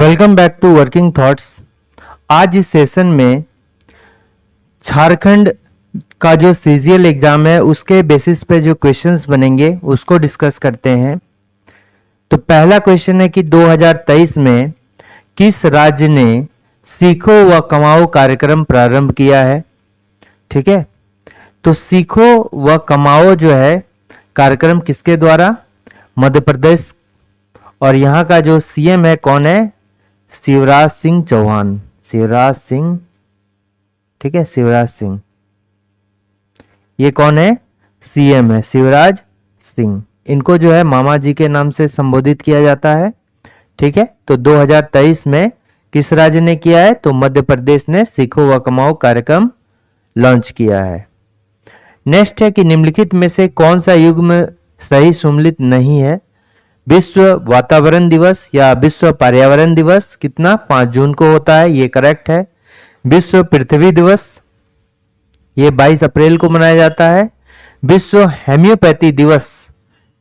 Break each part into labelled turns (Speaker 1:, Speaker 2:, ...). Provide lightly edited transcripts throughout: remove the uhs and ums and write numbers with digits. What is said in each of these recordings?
Speaker 1: Welcome back to working thoughts. आज इस session में झारखंड का जो सीजीएल एग्जाम है उसके बेसिस पे जो क्वेश्चंस बनेंगे उसको डिस्कस करते हैं। तो पहला क्वेश्चन है कि 2023 में किस राज्य ने सीखो व कमाओ कार्यक्रम प्रारंभ किया है। ठीक है, तो सीखो व कमाओ जो है कार्यक्रम किसके द्वारा? मध्य प्रदेश। और यहाँ का जो सीएम है कौन है? शिवराज सिंह चौहान। शिवराज सिंह, ठीक है, शिवराज सिंह। ये कौन है? सीएम है शिवराज सिंह। इनको जो है मामा जी के नाम से संबोधित किया जाता है। ठीक है, तो 2023 में किस राज्य ने किया है? तो मध्य प्रदेश ने सीखो व कमाओ कार्यक्रम लॉन्च किया है। नेक्स्ट है कि निम्नलिखित में से कौन सा युग्म सही सुमेलित नहीं है? विश्व वातावरण दिवस या विश्व पर्यावरण दिवस कितना? 5 जून को होता है, ये करेक्ट है। विश्व पृथ्वी दिवस ये 22 अप्रैल को मनाया जाता है। विश्व हेम्योपैथी दिवस,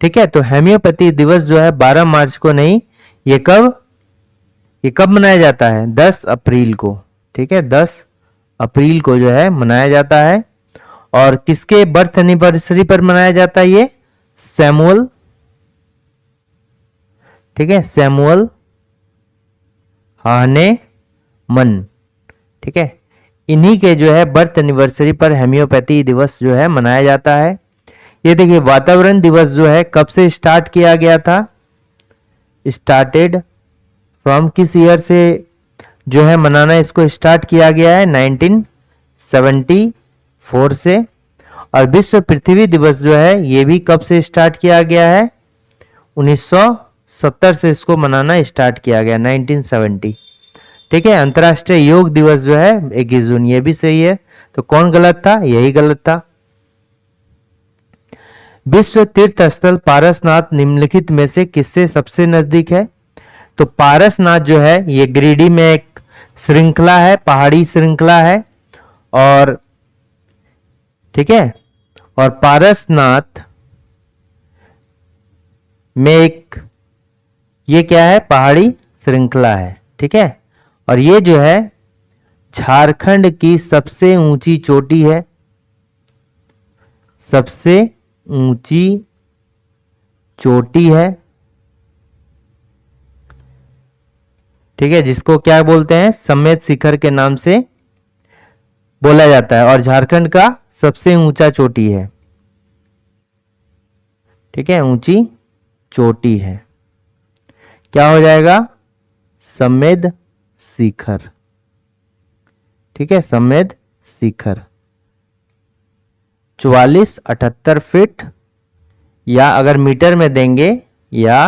Speaker 1: ठीक है, तो हेम्योपैथी दिवस जो है 12 मार्च को नहीं, ये कब मनाया जाता है? 10 अप्रैल को। ठीक है, 10 अप्रैल को जो है मनाया जाता है। और किसके बर्थ एनिवर्सरी पर मनाया जाता है ये? सैमुअल, ठीक है, सैमुअल हानेमन। ठीक है, इन्हीं के जो है बर्थ एनिवर्सरी पर हेम्योपैथी दिवस जो है मनाया जाता है। ये देखिए वातावरण दिवस जो है कब से स्टार्ट किया गया था? स्टार्टेड फ्रॉम किस ईयर से जो है मनाना इसको स्टार्ट किया गया है? 1974 से। और विश्व पृथ्वी दिवस जो है ये भी कब से स्टार्ट किया गया है? 1970 से इसको मनाना स्टार्ट किया गया, 1970। ठीक है, अंतर्राष्ट्रीय योग दिवस जो है 21 जून, ये भी सही है। तो कौन गलत था? यही गलत था। विश्व तीर्थ स्थल पारसनाथ निम्नलिखित में से किससे सबसे नजदीक है? तो पारसनाथ जो है ये गिरिडीह में एक श्रृंखला है, पहाड़ी श्रृंखला है। और ठीक है, और पारसनाथ में एक ये क्या है? पहाड़ी श्रृंखला है। ठीक है, और ये जो है झारखंड की सबसे ऊंची चोटी है, सबसे ऊंची चोटी है। ठीक है, जिसको क्या बोलते हैं? समेत शिखर के नाम से बोला जाता है और झारखंड का सबसे ऊंचा चोटी है। ठीक है, ऊंची चोटी है। क्या हो जाएगा? समेत शिखर। ठीक है, समेत शिखर 4478 फीट, या अगर मीटर में देंगे या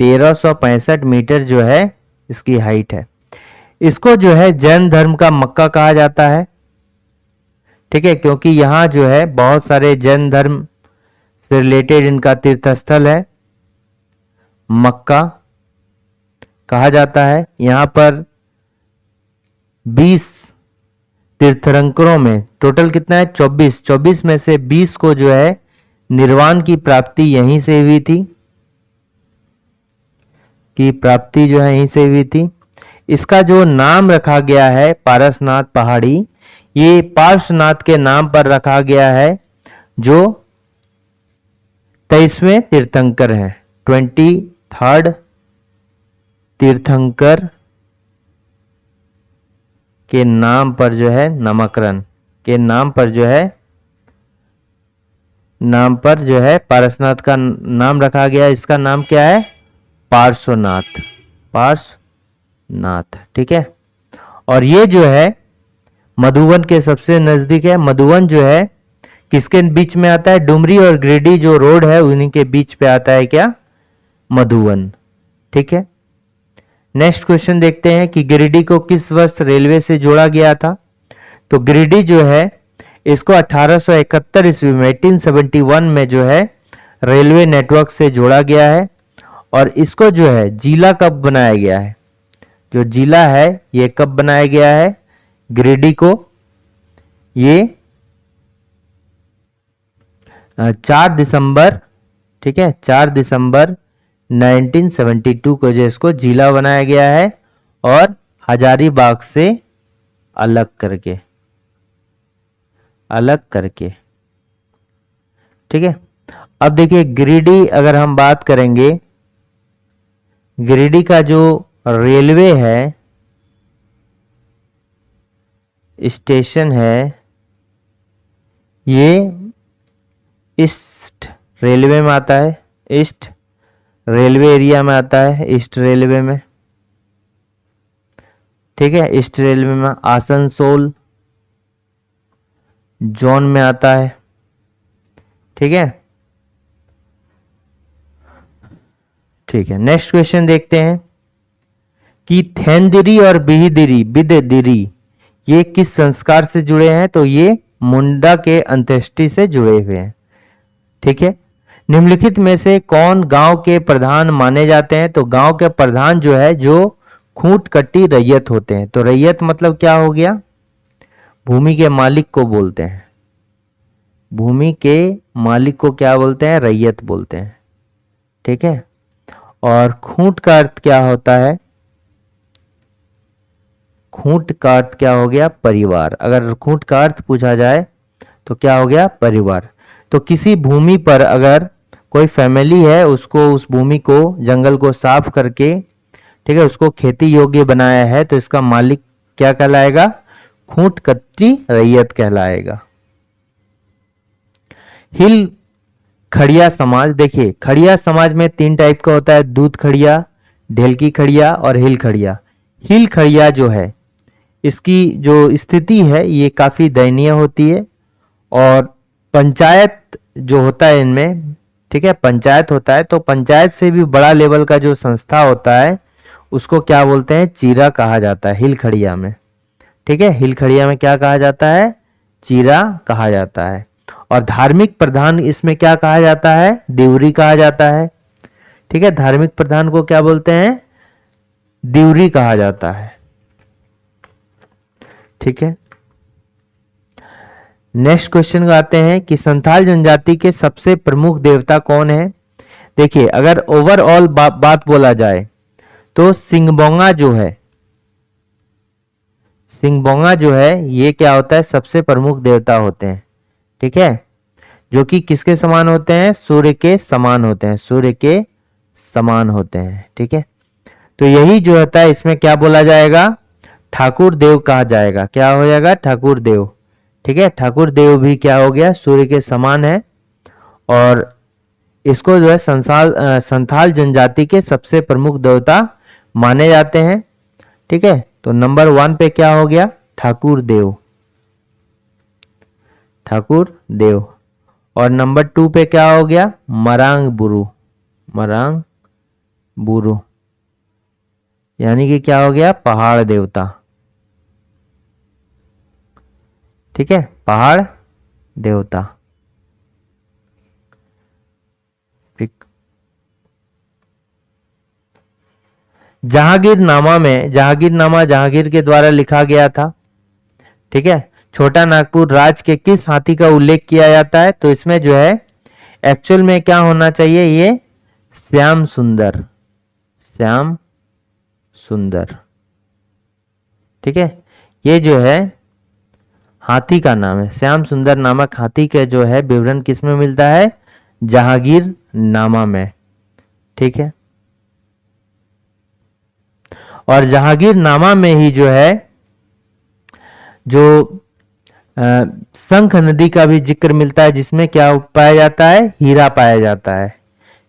Speaker 1: 1365 मीटर जो है इसकी हाइट है। इसको जो है जैन धर्म का मक्का कहा जाता है। ठीक है, क्योंकि यहाँ जो है बहुत सारे जैन धर्म से रिलेटेड इनका तीर्थस्थल है, मक्का कहा जाता है। यहाँ पर 20 तीर्थंकरों में टोटल कितना है? 24 में से 20 को जो है निर्वाण की प्राप्ति यहीं से हुई थी, की प्राप्ति जो है यहीं से हुई थी। इसका जो नाम रखा गया है पारसनाथ पहाड़ी, ये पार्श्वनाथ के नाम पर रखा गया है जो 23वें तीर्थंकर हैं। 23rd तीर्थंकर के नाम पर जो है नामकरण के नाम पर जो है पारसनाथ का नाम रखा गया। इसका नाम क्या है? पार्श्वनाथ, पार्श्वनाथ। ठीक है, और ये जो है मधुवन के सबसे नजदीक है। मधुवन जो है किसके बीच में आता है? डुमरी और गिरिडीह जो रोड है उन्हीं के बीच पे आता है क्या? मधुवन। ठीक है, नेक्स्ट क्वेश्चन देखते हैं कि गिरिडीह को किस वर्ष रेलवे से जोड़ा गया था? तो गिरिडीह जो है इसको 1871 ईस्वी में 1871 में जो है रेलवे नेटवर्क से जोड़ा गया है। और इसको जो है जिला कब बनाया गया है? जो जिला है ये कब बनाया गया है गिरिडीह को? ये 4 दिसंबर, ठीक है, 4 दिसंबर 1972 को जो इसको जिला बनाया गया है। और हजारीबाग से अलग करके, अलग करके। ठीक है। अब देखिए गिरिडीह, अगर हम बात करेंगे, गिरिडीह का जो रेलवे है, स्टेशन है, ये ईस्ट रेलवे में आता है, ईस्ट रेलवे एरिया में आता है, ईस्ट रेलवे में। ठीक है, ईस्ट रेलवे में आसनसोल जोन में आता है। ठीक है, ठीक है। नेक्स्ट क्वेश्चन देखते हैं कि थेंदिरी और बिददिरी ये किस संस्कार से जुड़े हैं? तो ये मुंडा के अंत्येष्टि से जुड़े हुए हैं। ठीक है। निम्नलिखित में से कौन गांव के प्रधान माने जाते हैं? तो गांव के प्रधान जो है, जो खूंट कट्टी रैयत होते हैं। तो रैयत मतलब क्या हो गया? भूमि के मालिक को बोलते हैं। भूमि के मालिक को क्या बोलते हैं? रैयत बोलते हैं। ठीक है। और खूंट का अर्थ क्या होता है? खूंट का अर्थ क्या हो गया? परिवार। अगर खूंट का अर्थ पूछा जाए तो क्या हो गया? परिवार। तो किसी भूमि पर अगर कोई फैमिली है, उसको उस भूमि को, जंगल को साफ करके, ठीक है, उसको खेती योग्य बनाया है, तो इसका मालिक क्या कहलाएगा? खूंट कट्टी रैयत कहलाएगा। हिल खड़िया समाज, देखिए खड़िया समाज में 3 टाइप का होता है, दूध खड़िया, ढेलकी खड़िया और हिल खड़िया। हिल खड़िया जो है, इसकी जो स्थिति है ये काफी दयनीय होती है। और पंचायत जो होता है इनमें, ठीक है, पंचायत होता है, तो पंचायत से भी बड़ा लेवल का जो संस्था होता है उसको क्या बोलते हैं? चीरा कहा जाता है हिल खड़िया में। ठीक है, हिल खड़िया में क्या कहा जाता है? चीरा कहा जाता है। और धार्मिक प्रधान इसमें क्या कहा जाता है? दिवरी कहा जाता है। ठीक है, धार्मिक प्रधान को क्या बोलते हैं? दिवरी कहा जाता है। ठीक है। नेक्स्ट क्वेश्चन को आते हैं कि संथाल जनजाति के सबसे प्रमुख देवता कौन है? देखिए अगर ओवरऑल बात बोला जाए तो सिंगबोंगा जो है, सिंगबोंगा जो है ये क्या होता है? सबसे प्रमुख देवता होते हैं। ठीक है, जो कि किसके समान होते हैं? सूर्य के समान होते हैं, सूर्य के समान होते हैं। ठीक है, तो यही जो होता है इसमें क्या बोला जाएगा? ठाकुर देव कहा जाएगा। क्या हो जाएगा? ठाकुर देव। ठीक है, ठाकुर देव भी क्या हो गया? सूर्य के समान है। और इसको जो है संथाल जनजाति के सबसे प्रमुख देवता माने जाते हैं। ठीक है, तो नंबर 1 पे क्या हो गया? ठाकुर देव, ठाकुर देव। और नंबर 2 पे क्या हो गया? मरांग बुरु, मरांग बुरु, यानी कि क्या हो गया? पहाड़ देवता। ठीक है, पहाड़ देवता। जहांगीरनामा में, जहांगीरनामा जहांगीर के द्वारा लिखा गया था। ठीक है, छोटा नागपुर राज के किस हाथी का उल्लेख किया जाता है? तो इसमें जो है एक्चुअल में क्या होना चाहिए? ये श्याम सुंदर, श्याम सुंदर। ठीक है, ये जो है हाथी का नाम है। श्याम सुंदर नामक हाथी का जो है विवरण किस में मिलता है? जहांगीरनामा में। ठीक है, और जहांगीरनामा में ही जो है जो शंख नदी का भी जिक्र मिलता है, जिसमें क्या पाया जाता है? हीरा पाया जाता है।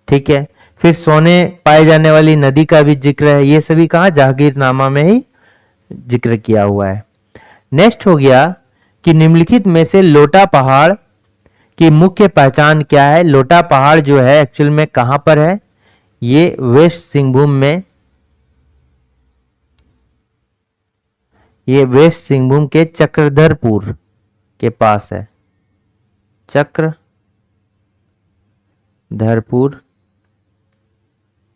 Speaker 1: ठीक है, फिर सोने पाए जाने वाली नदी का भी जिक्र है। ये सभी कहाँ? जहांगीरनामा में ही जिक्र किया हुआ है। नेक्स्ट हो गया कि निम्नलिखित में से लोटा पहाड़ की मुख्य पहचान क्या है? लोटा पहाड़ जो है एक्चुअल में कहां पर है? ये वेस्ट सिंहभूम में, ये वेस्ट सिंहभूम के चक्रधरपुर के पास है, चक्रधरपुर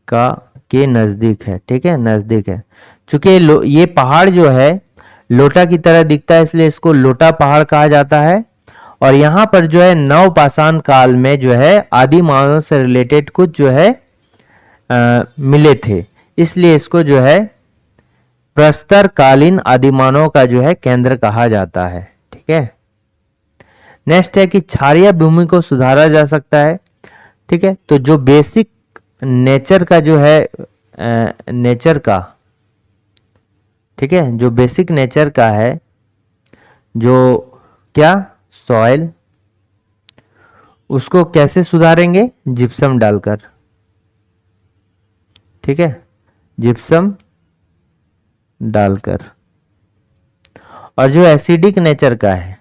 Speaker 1: का के नजदीक है। ठीक है, नजदीक है। चूंकि ये पहाड़ जो है लोटा की तरह दिखता है, इसलिए इसको लोटा पहाड़ कहा जाता है। और यहाँ पर जो है नवपाषाण काल में जो है आदि मानव से रिलेटेड कुछ जो है मिले थे, इसलिए इसको जो है प्रस्तरकालीन आदिमानव का जो है केंद्र कहा जाता है। ठीक है। नेक्स्ट है कि क्षारीय भूमि को सुधारा जा सकता है। ठीक है। तो जो बेसिक नेचर का जो है नेचर का, ठीक है, जो बेसिक नेचर का है, जो क्या सॉइल, उसको कैसे सुधारेंगे? जिप्सम डालकर। ठीक है, जिप्सम डालकर। और जो एसिडिक नेचर का है,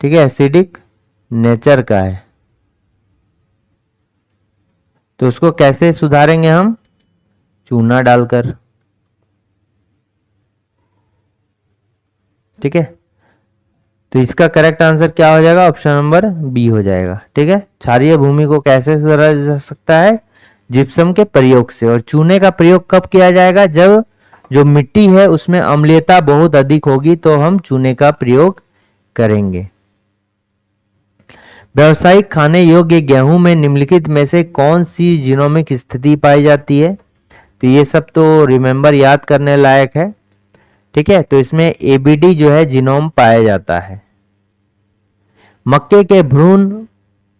Speaker 1: ठीक है, एसिडिक नेचर का है, तो उसको कैसे सुधारेंगे हम? चूना डालकर। ठीक है। तो इसका करेक्ट आंसर क्या हो जाएगा? ऑप्शन नंबर बी हो जाएगा। ठीक है। क्षारीय भूमि को कैसे सुधारा जा सकता है? जिप्सम के प्रयोग से। और चूने का प्रयोग कब किया जाएगा? जब जो मिट्टी है उसमें अम्लीयता बहुत अधिक होगी तो हम चूने का प्रयोग करेंगे। व्यावसायिक खाने योग्य गेहूं में निम्नलिखित में से कौन सी जीनोमिक स्थिति पाई जाती है? तो ये सब तो रिमेंबर याद करने लायक है। ठीक है। तो इसमें एबीडी जो है जीनोम पाया जाता है मक्के के भ्रूण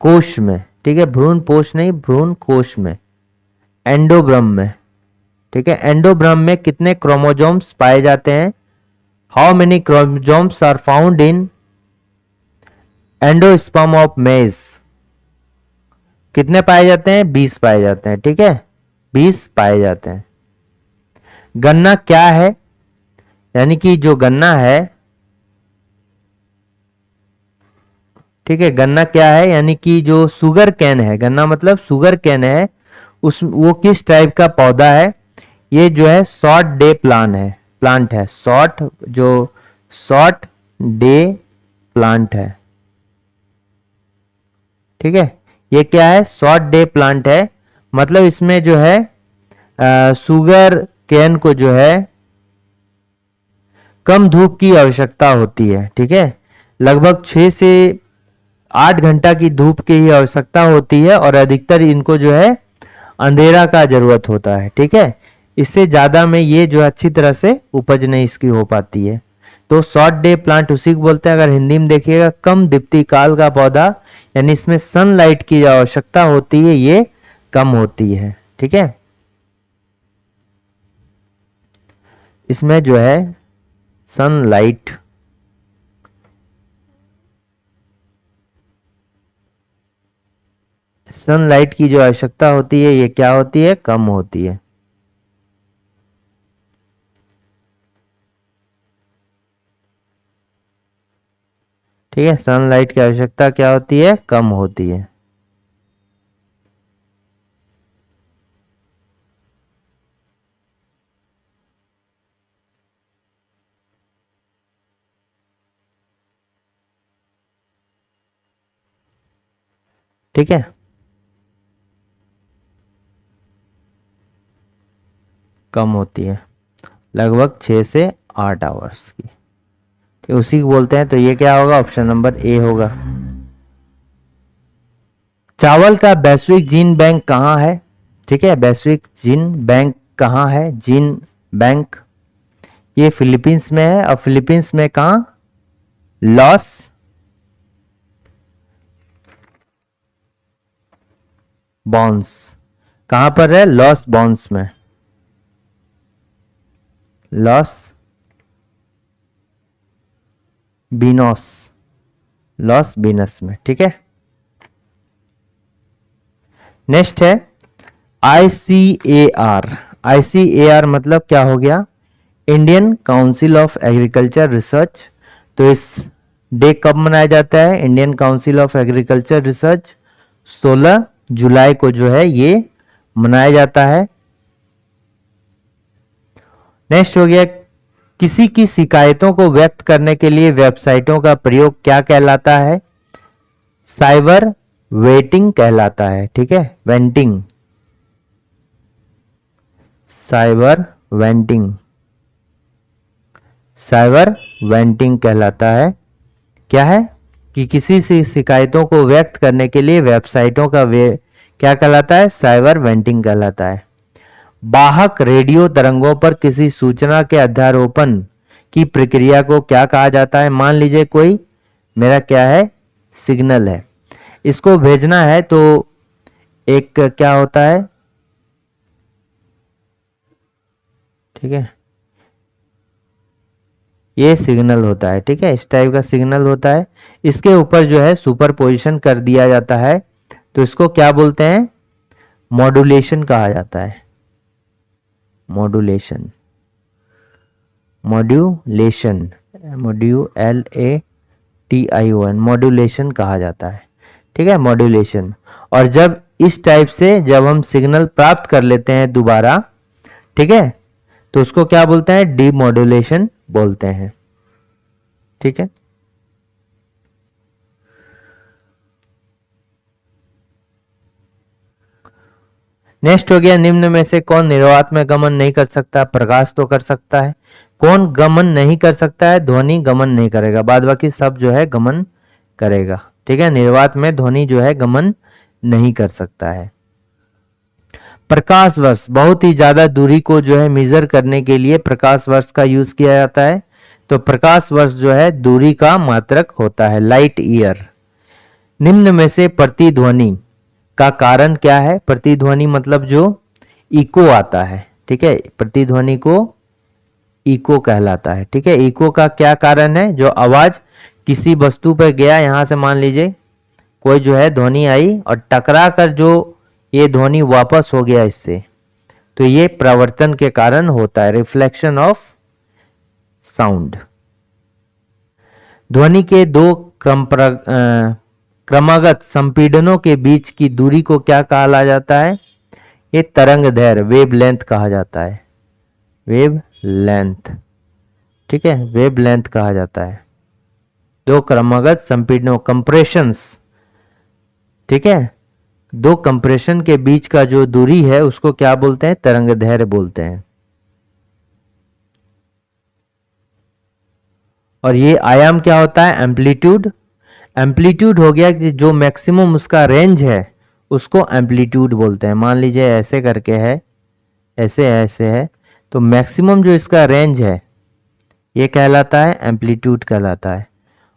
Speaker 1: कोश में। ठीक है, भ्रूण पोष नहीं, भ्रूण कोश में, एंडोब्रम में। ठीक है। एंडोब्रम में कितने क्रोमोजोम्स पाए जाते हैं? How many chromosomes are found in endosperm of maize? कितने पाए जाते हैं? 20 पाए जाते हैं। ठीक है, 20 पाए जाते हैं। गन्ना क्या है? यानी कि जो गन्ना है, ठीक है, गन्ना क्या है? यानी कि जो शुगर कैन है, गन्ना मतलब शुगर कैन है, उस वो किस टाइप का पौधा है? ये जो है शॉर्ट डे प्लांट है। शॉर्ट डे प्लांट है। ठीक है, ये क्या है? शॉर्ट डे प्लांट है। मतलब इसमें जो है शुगर कैन को जो है कम धूप की आवश्यकता होती है। ठीक है, लगभग 6 से 8 घंटा की धूप की ही आवश्यकता होती है और अधिकतर इनको जो है अंधेरा का जरूरत होता है। ठीक है, इससे ज्यादा में ये जो अच्छी तरह से उपज नहीं इसकी हो पाती है। तो शॉर्ट डे प्लांट उसी को बोलते हैं। अगर हिंदी में देखिएगा, कम दीप्ति काल का पौधा, यानी इसमें सनलाइट की जो आवश्यकता होती है ये कम होती है। ठीक है, इसमें जो है सनलाइट की जो आवश्यकता होती है ये क्या होती है? कम होती है। ठीक है, सनलाइट की आवश्यकता क्या होती है? कम होती है। ठीक है, कम होती है, लगभग 6 से 8 आवर्स की। ठीक, उसी को बोलते हैं। तो ये क्या होगा? ऑप्शन नंबर ए होगा। चावल का वैश्विक जीन बैंक कहाँ है? ठीक है, वैश्विक जीन बैंक कहाँ है? जीन बैंक ये फिलीपींस में है। और फिलीपींस में कहाँ? Los Banos. कहां पर है? लॉस बॉन्स में, लॉस बीनस में। ठीक है, नेक्स्ट है ICAR। ICAR मतलब क्या हो गया? Indian council of agriculture research. तो इस डे कब मनाया जाता है? Indian council of agriculture research 16 जुलाई को जो है ये मनाया जाता है। नेक्स्ट हो गया, किसी की शिकायतों को व्यक्त करने के लिए वेबसाइटों का प्रयोग क्या कहलाता है? साइबर वेटिंग कहलाता है। ठीक है, वेंटिंग, साइबर वेंटिंग कहलाता है। क्या है? कि किसी से शिकायतों को व्यक्त करने के लिए वेबसाइटों का क्या कहलाता है? साइबर वेंटिंग कहलाता है। वाहक रेडियो तरंगों पर किसी सूचना के अध्यारोपण की प्रक्रिया को क्या कहा जाता है? मान लीजिए कोई मेरा क्या है, सिग्नल है, इसको भेजना है, तो एक क्या होता है, ठीक है, ये सिग्नल होता है, ठीक है, इस टाइप का सिग्नल होता है, इसके ऊपर जो है सुपरपोजिशन कर दिया जाता है, तो इसको क्या बोलते हैं? मॉड्यूलेशन कहा जाता है। मॉड्यूलेशन, मॉड्यूलेशन, MODULATION, मॉड्यूलेशन कहा जाता है, ठीक है, मॉड्यूलेशन। और जब इस टाइप से जब हम सिग्नल प्राप्त कर लेते हैं दोबारा, ठीक है, तो उसको क्या बोलते हैं? डीमॉड्यूलेशन बोलते हैं, ठीक है। नेक्स्ट हो गया, निम्न में से कौन निर्वात में गमन नहीं कर सकता? प्रकाश तो कर सकता है। कौन गमन नहीं कर सकता है? ध्वनि गमन नहीं करेगा, बाद बाकी सब जो है गमन करेगा, ठीक है। निर्वात में ध्वनि जो है गमन नहीं कर सकता है। प्रकाश वर्ष, बहुत ही ज्यादा दूरी को जो है मेजर करने के लिए प्रकाश वर्ष का यूज किया जाता है, तो प्रकाश वर्ष जो है दूरी का मात्रक होता है, लाइट ईयर। निम्न में से प्रतिध्वनि का कारण क्या है? प्रतिध्वनि मतलब जो इको आता है, ठीक है, प्रतिध्वनि को इको कहलाता है, ठीक है। इको का क्या कारण है? जो आवाज किसी वस्तु पर गया, यहां से मान लीजिए कोई जो है ध्वनि आई और टकरा कर जो ये ध्वनि वापस हो गया इससे, तो ये प्रवर्तन के कारण होता है, रिफ्लेक्शन ऑफ साउंड। ध्वनि के दो क्रमागत संपीड़नों के बीच की दूरी को क्या कहा जाता है? ये तरंग दैर्घ्य, वेव लेंथ कहा जाता है, वेव लेंथ, ठीक है, वेव लेंथ कहा जाता है। दो क्रमागत संपीड़नों, कंप्रेशंस, ठीक है, दो कंप्रेशन के बीच का जो दूरी है उसको क्या बोलते हैं? तरंग दैर्घ्य बोलते हैं। और ये आयाम क्या होता है? एम्पलीट्यूड। एम्पलीट्यूड हो गया कि जो मैक्सिमम उसका रेंज है उसको एम्पलीट्यूड बोलते हैं। मान लीजिए ऐसे करके है, ऐसे ऐसे है, तो मैक्सिमम जो इसका रेंज है ये कहलाता है एम्पलीट्यूड कहलाता है।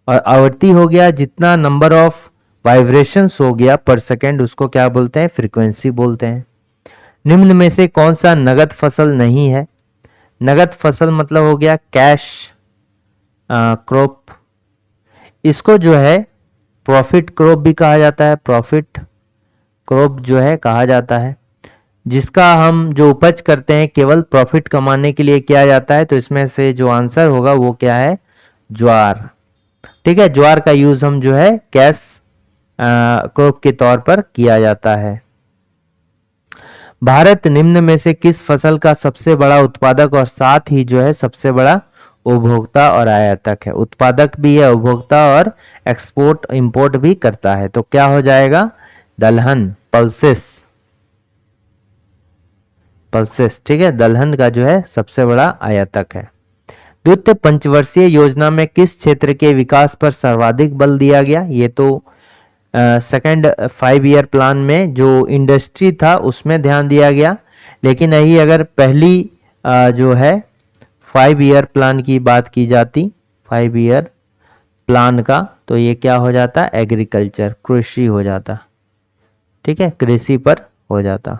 Speaker 1: और आवृत्ति हो गया, जितना नंबर ऑफ वाइब्रेशंस हो गया पर सेकेंड, उसको क्या बोलते हैं? फ्रीक्वेंसी बोलते हैं। निम्न में से कौन सा नगद फसल नहीं है? नगद फसल मतलब हो गया कैश क्रॉप, इसको जो है प्रॉफिट क्रॉप भी कहा जाता है, प्रॉफिट क्रॉप जो है कहा जाता है, जिसका हम जो उपज करते हैं केवल प्रॉफिट कमाने के लिए किया जाता है। तो इसमें से जो आंसर होगा वो क्या है? ज्वार, ठीक है। ज्वार का यूज हम जो है कैश क्रॉप के तौर पर किया जाता है। भारत निम्न में से किस फसल का सबसे बड़ा उत्पादक और साथ ही जो है सबसे बड़ा उपभोक्ता और आयातक है? उत्पादक भी है, उपभोक्ता और एक्सपोर्ट इंपोर्ट भी करता है, तो क्या हो जाएगा? दलहन, पल्सेस, पल्सेस, ठीक है, दलहन का जो है सबसे बड़ा आयातक है। द्वितीय पंचवर्षीय योजना में किस क्षेत्र के विकास पर सर्वाधिक बल दिया गया? ये तो सेकंड 5 ईयर प्लान में जो इंडस्ट्री था उसमें ध्यान दिया गया, लेकिन यही अगर पहली जो है 5 ईयर प्लान की बात की जाती, 5 ईयर प्लान का, तो ये क्या हो जाता? एग्रीकल्चर, कृषि हो जाता, ठीक है, कृषि पर हो जाता।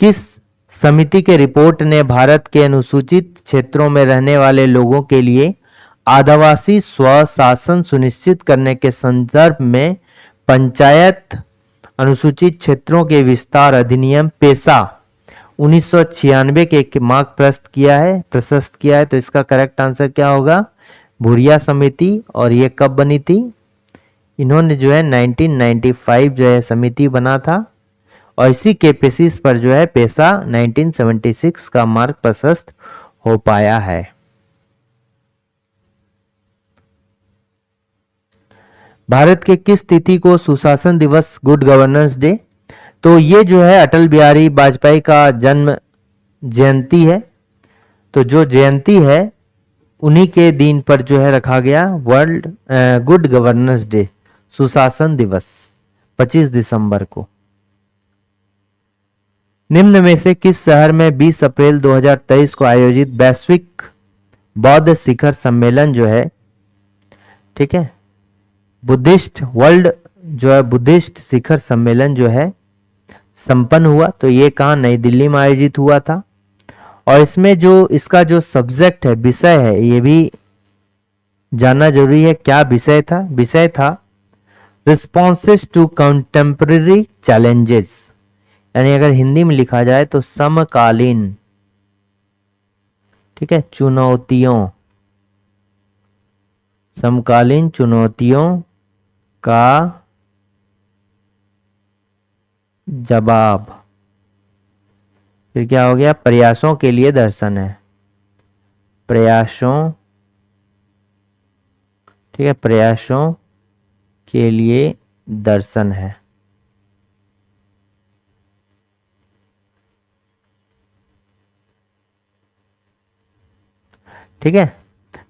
Speaker 1: किस समिति के रिपोर्ट ने भारत के अनुसूचित क्षेत्रों में रहने वाले लोगों के लिए आदिवासी स्वशासन सुनिश्चित करने के संदर्भ में पंचायत अनुसूचित क्षेत्रों के विस्तार अधिनियम पेशा 1996 के मार्ग प्रशस्त किया है, तो इसका करेक्ट आंसर क्या होगा? भूरिया समिति। और ये कब बनी थी? इन्होंने जो है 1995 जो है समिति बना था, और इसी के बेसिस पर जो है पेशा 1976 का मार्ग प्रशस्त हो पाया है। भारत के किस तिथि को सुशासन दिवस, गुड गवर्नेंस डे? तो ये जो है अटल बिहारी वाजपेयी का जन्म जयंती है, तो जो जयंती है उन्हीं के दिन पर जो है रखा गया वर्ल्ड गुड गवर्नेंस डे, सुशासन दिवस 25 दिसंबर को। निम्न में से किस शहर में 20 अप्रैल 2023 को आयोजित वैश्विक बौद्ध शिखर सम्मेलन जो है, ठीक है, बुद्धिस्ट वर्ल्ड जो है बुद्धिस्ट शिखर सम्मेलन जो है संपन्न हुआ? तो ये कहाँ, नई दिल्ली में आयोजित हुआ था। और इसमें जो इसका जो सब्जेक्ट है, विषय है, ये भी जानना जरूरी है। क्या विषय था? विषय था रिस्पॉन्सेस टू कंटेम्पररी चैलेंजेस, यानी अगर हिंदी में लिखा जाए तो समकालीन, ठीक है, चुनौतियों, समकालीन चुनौतियों का जवाब। फिर क्या हो गया? प्रयासों के लिए दर्शन है, प्रयासों, ठीक है, प्रयासों के लिए दर्शन है। ठीक है,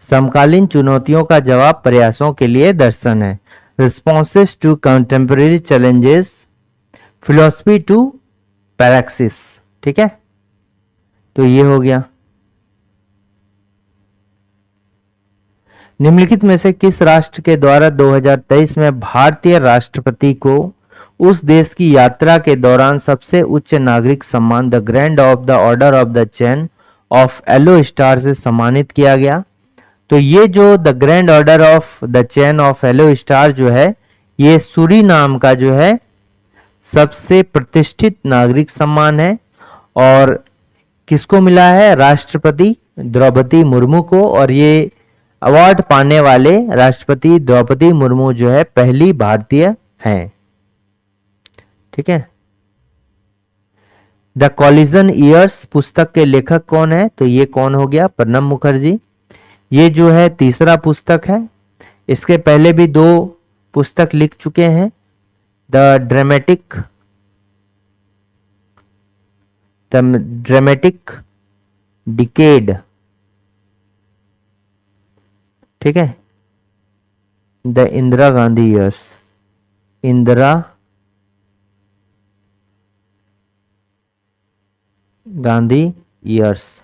Speaker 1: समकालीन चुनौतियों का जवाब प्रयासों के लिए दर्शन है। Responses to contemporary challenges, philosophy to praxis, ठीक है, तो ये हो गया। निम्नलिखित में से किस राष्ट्र के द्वारा 2023 में भारतीय राष्ट्रपति को उस देश की यात्रा के दौरान सबसे उच्च नागरिक सम्मान the grand of the order of the chain of yellow star से सम्मानित किया गया? तो ये जो the grand order of the chain of yellow star जो है, ये सूरीनाम का जो है सबसे प्रतिष्ठित नागरिक सम्मान है। और किसको मिला है? राष्ट्रपति द्रौपदी मुर्मू को। और ये अवार्ड पाने वाले राष्ट्रपति द्रौपदी मुर्मू जो है पहली भारतीय हैं, ठीक है। द कॉलिजन ईयर्स पुस्तक के लेखक कौन है? तो ये कौन हो गया? प्रणब मुखर्जी। ये जो है तीसरा पुस्तक है। इसके पहले भी 2 पुस्तक लिख चुके हैं, द ड्रामेटिक डिकेड, ठीक है, the Indira Gandhi years, Indira Gandhi years,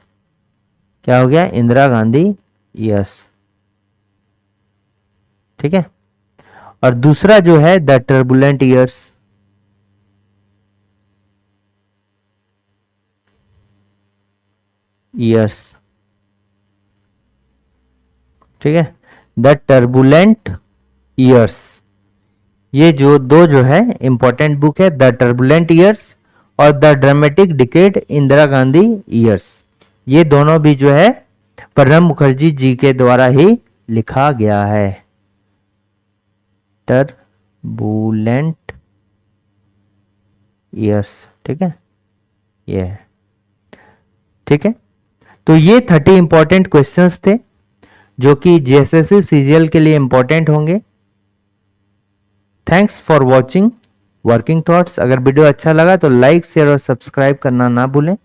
Speaker 1: क्या हो गया? इंदिरा गांधी ईयर्स, ठीक है। और दूसरा जो है द टर्बुलेंट ईयर्स, ठीक है, द टर्बुलेंट ईयर्स। ये जो 2 जो है इंपॉर्टेंट बुक है, द टर्बुलेंट ईयर्स और the dramatic decade Indira Gandhi years. ये दोनों भी जो है प्रणब मुखर्जी जी के द्वारा ही लिखा गया है। टर्बुलेंट ईयर्स, ठीक है, ये है, ठीक है। तो ये 30 इंपॉर्टेंट क्वेश्चंस थे जो कि जेएसएससी सीजीएल के लिए इंपॉर्टेंट होंगे। Thanks for watching working thoughts. अगर वीडियो अच्छा लगा तो लाइक, शेयर और सब्सक्राइब करना ना भूलें।